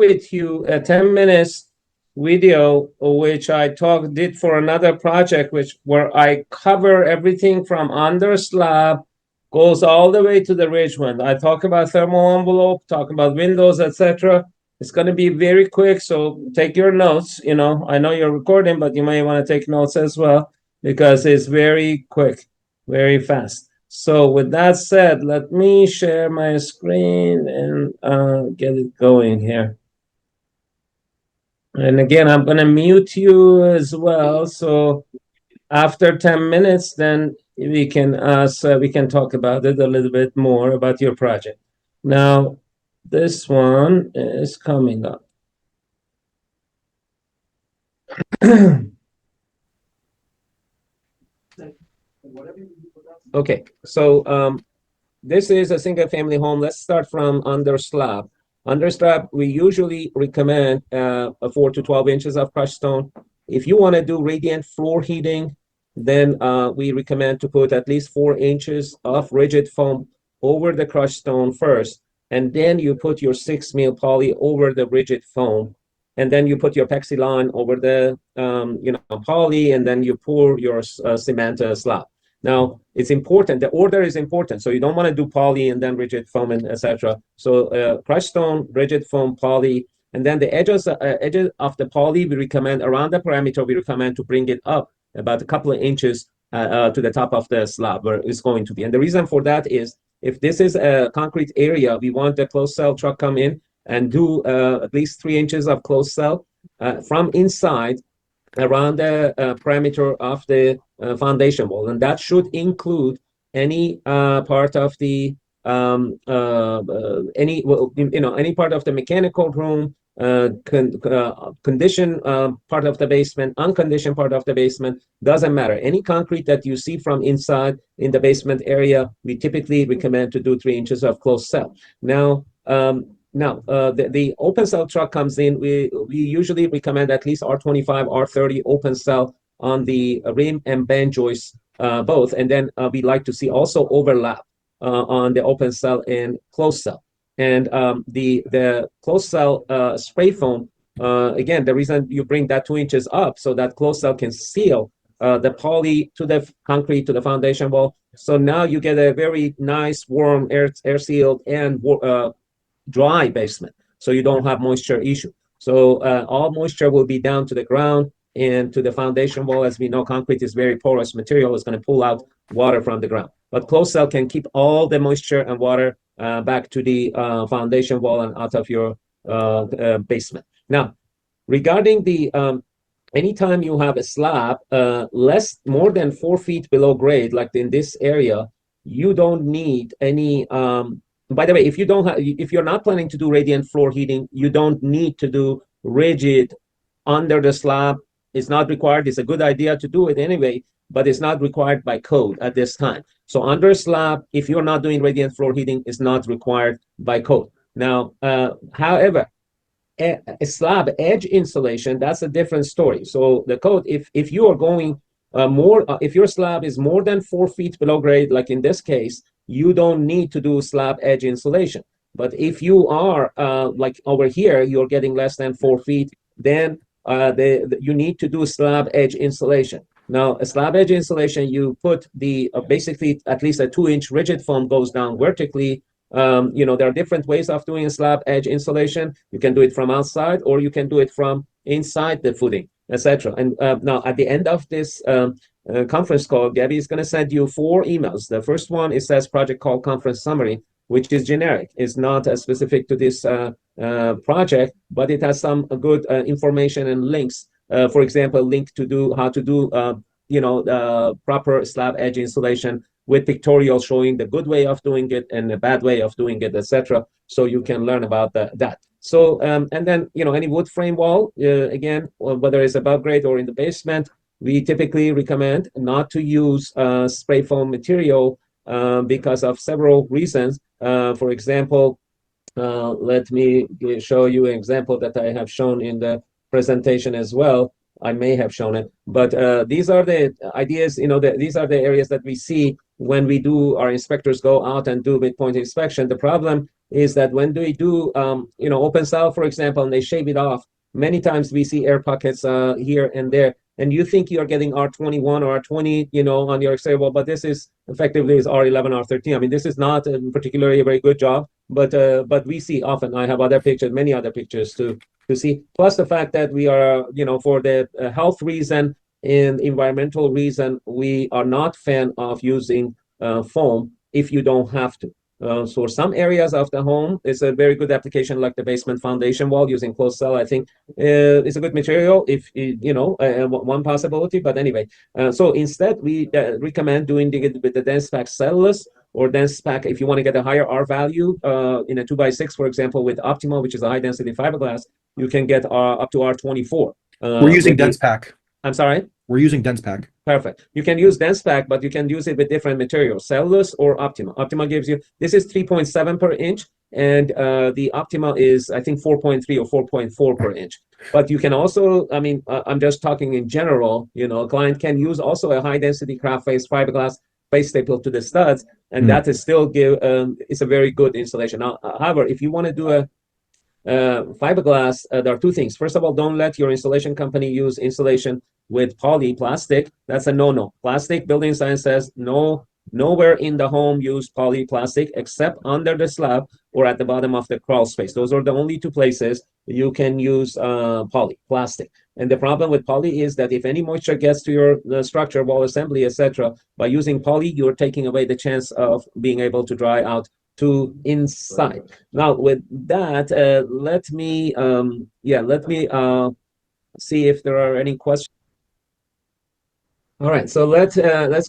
with you a 10 minutes video, which I did for another project, where I cover everything from under slab, goes all the way to the ridgement. I talk about thermal envelope, talk about windows, etc. It's going to be very quick, so take your notes. I know you're recording, but you may want to take notes as well, because it's very quick, very fast. So with that said, let me share my screen and get it going here. And again, I'm going to mute you as well. So after 10 minutes, then we can talk about it a little bit more about your project. Now, this one is coming up. Okay, so this is a single family home. Let's start from under slab. Under slab, we usually recommend 4 to 12 inches of crushed stone. If you want to do radiant floor heating, then we recommend to put at least 4 inches of rigid foam over the crushed stone first, and then you put your 6 mil poly over the rigid foam, and then you put your epoxy line over the poly, and then you pour your cement slab. Now, it's important, the order is important. So you don't want to do poly and then rigid foam and etc. So crushed stone, rigid foam, poly, and then the edges of the poly, we recommend around the perimeter, we recommend to bring it up about a couple of inches to the top of the slab where it's going to be. And the reason for that is, if this is a concrete area, we want the closed cell truck come in and do at least 3 inches of closed cell from inside around the perimeter of the foundation wall, and that should include any part of the any part of the mechanical room, condition part of the basement, unconditioned part of the basement, doesn't matter. Any concrete that you see from inside in the basement area, we typically recommend to do 3 inches of closed cell. Now, the open cell truck comes in. We usually recommend at least R25, R30 open cell on the rim and band joists both, and then we like to see also overlap on the open cell and closed cell. And the closed cell spray foam, again, the reason you bring that 2 inches up so that closed cell can seal the poly to the concrete to the foundation wall. So now you get a very nice, warm, air sealed and dry basement, so you don't have moisture issue. So all moisture will be down to the ground and to the foundation wall. As we know, concrete is very porous material, is going to pull out water from the ground, but closed cell can keep all the moisture and water back to the foundation wall and out of your basement. Now, regarding the anytime you have a slab more than 4 feet below grade, like in this area, you don't need any by the way, if you're not planning to do radiant floor heating, you don't need to do rigid under the slab. It's not required. It's a good idea to do it anyway, but it's not required by code at this time. So under slab, if you're not doing radiant floor heating, it's not required by code. Now, however, a slab edge insulation, that's a different story. So the code, if you are going if your slab is more than 4 feet below grade, like in this case, you don't need to do slab edge insulation. But if you are like over here, you're getting less than 4 feet, then you need to do slab edge insulation. Now, a slab edge insulation, you put the basically at least a 2-inch rigid foam goes down vertically. There are different ways of doing a slab edge insulation. You can do it from outside, or you can do it from inside the footing, etc. And now at the end of this conference call, Gabby is going to send you 4 emails. The first one, it says project call conference summary, which is generic. It's not specific to this project, but it has some good information and links. For example, link to do how to do proper slab edge insulation with pictorial showing the good way of doing it and the bad way of doing it, etc. So you can learn about that. So and then any wood frame wall, again, whether it's above grade or in the basement, we typically recommend not to use spray foam material because of several reasons. For example, let me show you an example that I have shown in the presentation as well. I may have shown it, but these are the ideas, these are the areas that we see when we do, our inspectors go out and do midpoint inspection. The problem is that when they do, open cell, for example, and they shave it off, many times we see air pockets here and there, and you think you're getting R21 or R20, on your exterior wall, but this is effectively is R11, R13. I mean, this is not particularly a very good job, but we see often. I have other pictures, many other pictures to see. Plus the fact that we are, for the health reason and environmental reason, we are not fan of using foam if you don't have to. So some areas of the home is a very good application, like the basement foundation wall using closed cell. I think it's a good material if one possibility. But anyway, so instead we recommend doing it with the dense pack cellulose or dense pack if you want to get a higher R value in a 2x6, for example, with Optima, which is a high density fiberglass, you can get up to R24. We're using dense pack. I'm sorry. We're using dense pack. Perfect. You can use dense pack, but you can use it with different materials, cellulose or Optima. Optima gives you, this is 3.7 per inch, and the Optima is, I think, 4.3 or 4.4 per inch. But you can also, I mean, I'm just talking in general, a client can use also a high density craft face fiberglass base staple to the studs, and that is still it's a very good installation. Now, however, if you want to do a fiberglass, there are two things. First of all, don't let your installation company use insulation with poly plastic. That's a no-no. Plastic, building science says no, nowhere in the home use poly plastic except under the slab or at the bottom of the crawl space. Those are the only two places you can use poly plastic. And the problem with poly is that if any moisture gets to your structure, wall assembly, etc., by using poly, you're taking away the chance of being able to dry out to inside. Now, with that, let me see if there are any questions. All right, so let's